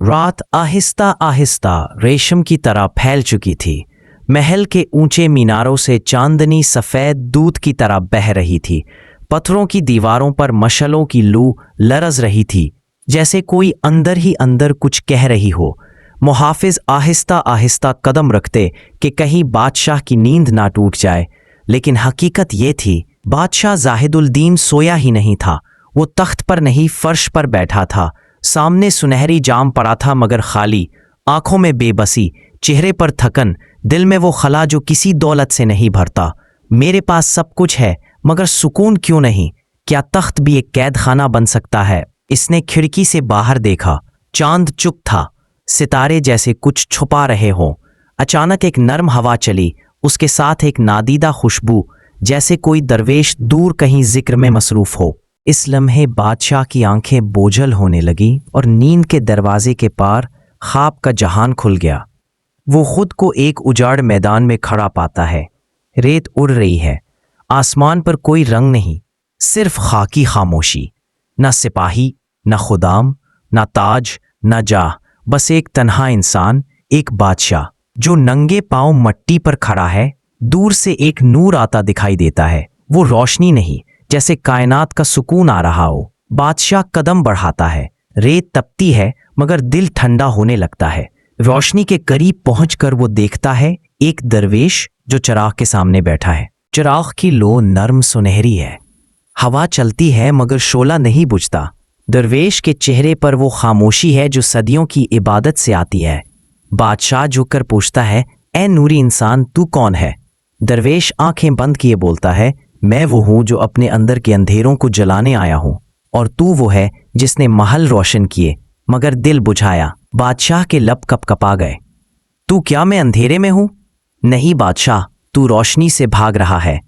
रात आहिस्ता आहिस्ता रेशम की तरह फैल चुकी थी। महल के ऊंचे मीनारों से चांदनी सफ़ेद दूध की तरह बह रही थी। पत्थरों की दीवारों पर मशालों की लू लरज रही थी, जैसे कोई अंदर ही अंदर कुछ कह रही हो। मुहाफिज आहिस्ता आहिस्ता कदम रखते कि कहीं बादशाह की नींद ना टूट जाए, लेकिन हकीकत ये थी, बादशाह जाहिदुल-दीन सोया ही नहीं था। वो तख्त पर नहीं, फर्श पर बैठा था। सामने सुनहरी जाम पड़ा था मगर खाली, आंखों में बेबसी, चेहरे पर थकन, दिल में वो खला जो किसी दौलत से नहीं भरता। मेरे पास सब कुछ है मगर सुकून क्यों नहीं? क्या तख्त भी एक कैद खाना बन सकता है? इसने खिड़की से बाहर देखा। चांद चुप था, सितारे जैसे कुछ छुपा रहे हों। अचानक एक नर्म हवा चली, उसके साथ एक नादीदा खुशबू, जैसे कोई दरवेश दूर कहीं जिक्र में मसरूफ हो। इस लम्हे बादशाह की आंखें बोझल होने लगी और नींद के दरवाजे के पार ख्वाब का जहान खुल गया। वो खुद को एक उजाड़ मैदान में खड़ा पाता है। रेत उड़ रही है, आसमान पर कोई रंग नहीं, सिर्फ खाकी खामोशी। न सिपाही, न खुदाम, न ताज, न जाह, बस एक तन्हा इंसान, एक बादशाह जो नंगे पांव मट्टी पर खड़ा है। दूर से एक नूर आता दिखाई देता है, वो रोशनी नहीं, जैसे कायनात का सुकून आ रहा हो। बादशाह कदम बढ़ाता है। रेत तपती है मगर दिल ठंडा होने लगता है। रोशनी के करीब पहुंचकर वो देखता है एक दरवेश जो चिराग के सामने बैठा है। चिराग की लो नर्म सुनहरी है, हवा चलती है मगर शोला नहीं बुझता। दरवेश के चेहरे पर वो खामोशी है जो सदियों की इबादत से आती है। बादशाह झुककर पूछता है, ए नूरी इंसान, तू कौन है? दरवेश आंखें बंद किए बोलता है, मैं वो हूं जो अपने अंदर के अंधेरों को जलाने आया हूं, और तू वो है जिसने महल रोशन किए मगर दिल बुझाया। बादशाह के लब कपकपा गए। तू क्या मैं अंधेरे में हूं? नहीं बादशाह, तू रोशनी से भाग रहा है,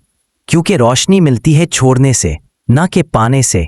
क्योंकि रोशनी मिलती है छोड़ने से, ना कि पाने से।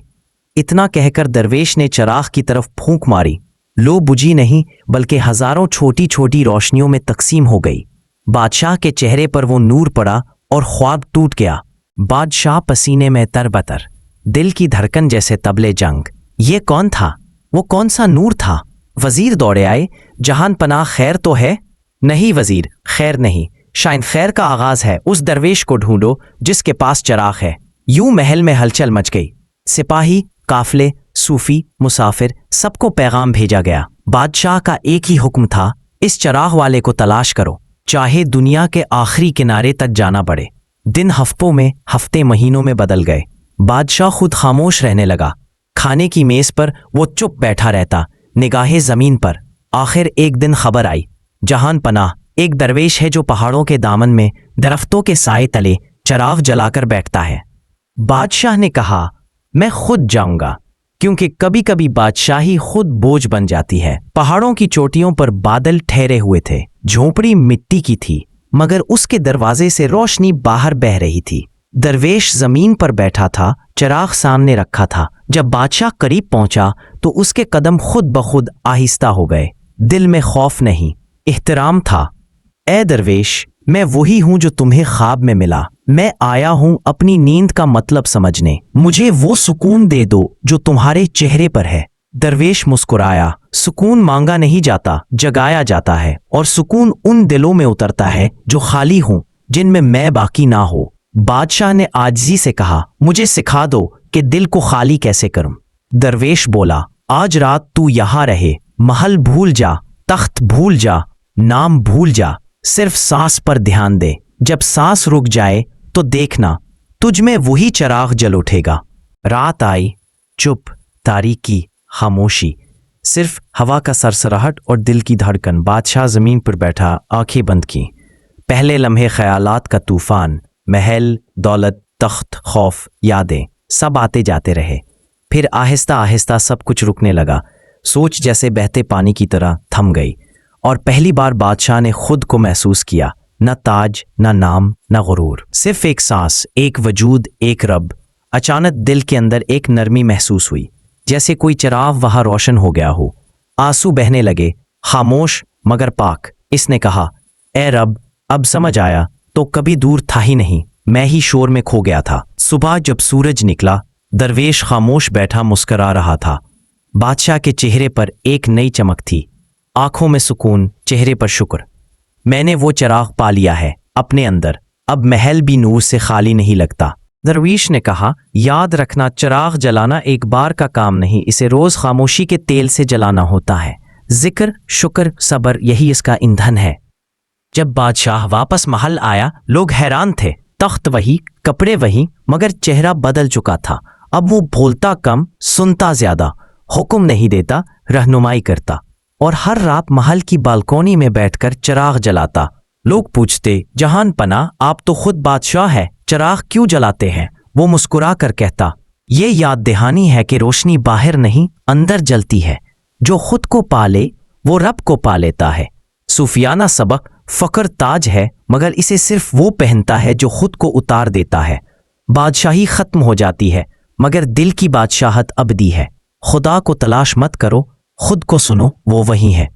इतना कहकर दरवेश ने चिराग की तरफ फूंक मारी। लो बुझी नहीं, बल्कि हजारों छोटी छोटी रोशनियों में तकसीम हो गई। बादशाह के चेहरे पर वो नूर पड़ा और ख्वाब टूट गया। बादशाह पसीने में तरबतर, दिल की धड़कन जैसे तबले जंग। ये कौन था? वो कौन सा नूर था? वजीर दौड़े आए, जहान पनाह खैर तो है? नहीं वजीर, खैर नहीं, शायद खैर का आगाज है। उस दरवेश को ढूंढो जिसके पास चिराग है। यूं महल में हलचल मच गई। सिपाही, काफले, सूफी, मुसाफिर, सबको पैगाम भेजा गया। बादशाह का एक ही हुक्म था, इस चिराग वाले को तलाश करो, चाहे दुनिया के आखिरी किनारे तक जाना पड़े। दिन हफ्तों में, हफ्ते महीनों में बदल गए। बादशाह खुद खामोश रहने लगा। खाने की मेज पर वो चुप बैठा रहता, निगाहें जमीन पर। आखिर एक दिन खबर आई, जहान पनाह एक दरवेश है जो पहाड़ों के दामन में दरख्तों के साए तले चिराग जलाकर बैठता है। बादशाह ने कहा, मैं खुद जाऊंगा, क्योंकि कभी कभी बादशाही खुद बोझ बन जाती है। पहाड़ों की चोटियों पर बादल ठहरे हुए थे। झोंपड़ी मिट्टी की थी मगर उसके दरवाजे से रोशनी बाहर बह रही थी। दरवेश जमीन पर बैठा था, चिराग सामने रखा था। जब बादशाह करीब पहुंचा तो उसके कदम खुद ब खुद आहिस्ता हो गए। दिल में खौफ नहीं, एहतराम था। ए दरवेश, मैं वही हूं जो तुम्हें ख्वाब में मिला। मैं आया हूं अपनी नींद का मतलब समझने। मुझे वो सुकून दे दो जो तुम्हारे चेहरे पर है। दरवेश मुस्कुराया। सुकून मांगा नहीं जाता, जगाया जाता है, और सुकून उन दिलों में उतरता है जो खाली हों, जिनमें मैं बाकी ना हो। बादशाह ने आजिज़ी से कहा, मुझे सिखा दो कि दिल को खाली कैसे करूं। दरवेश बोला, आज रात तू यहां रहे, महल भूल जा, तख्त भूल जा, नाम भूल जा, सिर्फ सांस पर ध्यान दे। जब सांस रुक जाए तो देखना, तुझ में वही चिराग जल उठेगा। रात आई, चुप, तारीकी, खामोशी, सिर्फ हवा का सरसराहट और दिल की धड़कन। बादशाह जमीन पर बैठा, आंखें बंद की। पहले लम्हे ख्यालात का तूफान, महल, दौलत, तख्त, खौफ, यादें, सब आते जाते रहे। फिर आहिस्ता आहिस्ता सब कुछ रुकने लगा। सोच जैसे बहते पानी की तरह थम गई, और पहली बार बादशाह ने खुद को महसूस किया। न ताज, न नाम, न गुरूर, सिर्फ एक सांस, एक वजूद, एक रब। अचानक दिल के अंदर एक नरमी महसूस हुई, जैसे कोई चिराग वहां रोशन हो गया हो। आंसू बहने लगे, खामोश मगर पाक। इसने कहा, ए रब, अब समझ आया, तो कभी दूर था ही नहीं, मैं ही शोर में खो गया था। सुबह जब सूरज निकला, दरवेश खामोश बैठा मुस्करा रहा था। बादशाह के चेहरे पर एक नई चमक थी, आंखों में सुकून, चेहरे पर शुक्र। मैंने वो चिराग पा लिया है अपने अंदर, अब महल भी नूर से खाली नहीं लगता। दरवीश ने कहा, याद रखना, चिराग जलाना एक बार का काम नहीं, इसे रोज खामोशी के तेल से जलाना होता है। जिक्र, शुक्र, सब्र, यही इसका ईंधन है। जब बादशाह वापस महल आया, लोग हैरान थे। तख्त वही, कपड़े वही, मगर चेहरा बदल चुका था। अब वो बोलता कम, सुनता ज्यादा, हुक्म नहीं देता, रहनुमाई करता, और हर रात महल की बालकोनी में बैठकर चिराग जलाता। लोग पूछते, जहान पना, आप तो खुद बादशाह है, चिराग क्यों जलाते हैं? वो मुस्कुरा कर कहता, ये याद दहानी है कि रोशनी बाहर नहीं, अंदर जलती है। जो खुद को पाले वो रब को पा लेता है। सूफियाना सबक, फकर ताज है, मगर इसे सिर्फ वो पहनता है जो खुद को उतार देता है। बादशाही खत्म हो जाती है, मगर दिल की बादशाहत अबदी है। खुदा को तलाश मत करो, खुद को सुनो, वो वही है।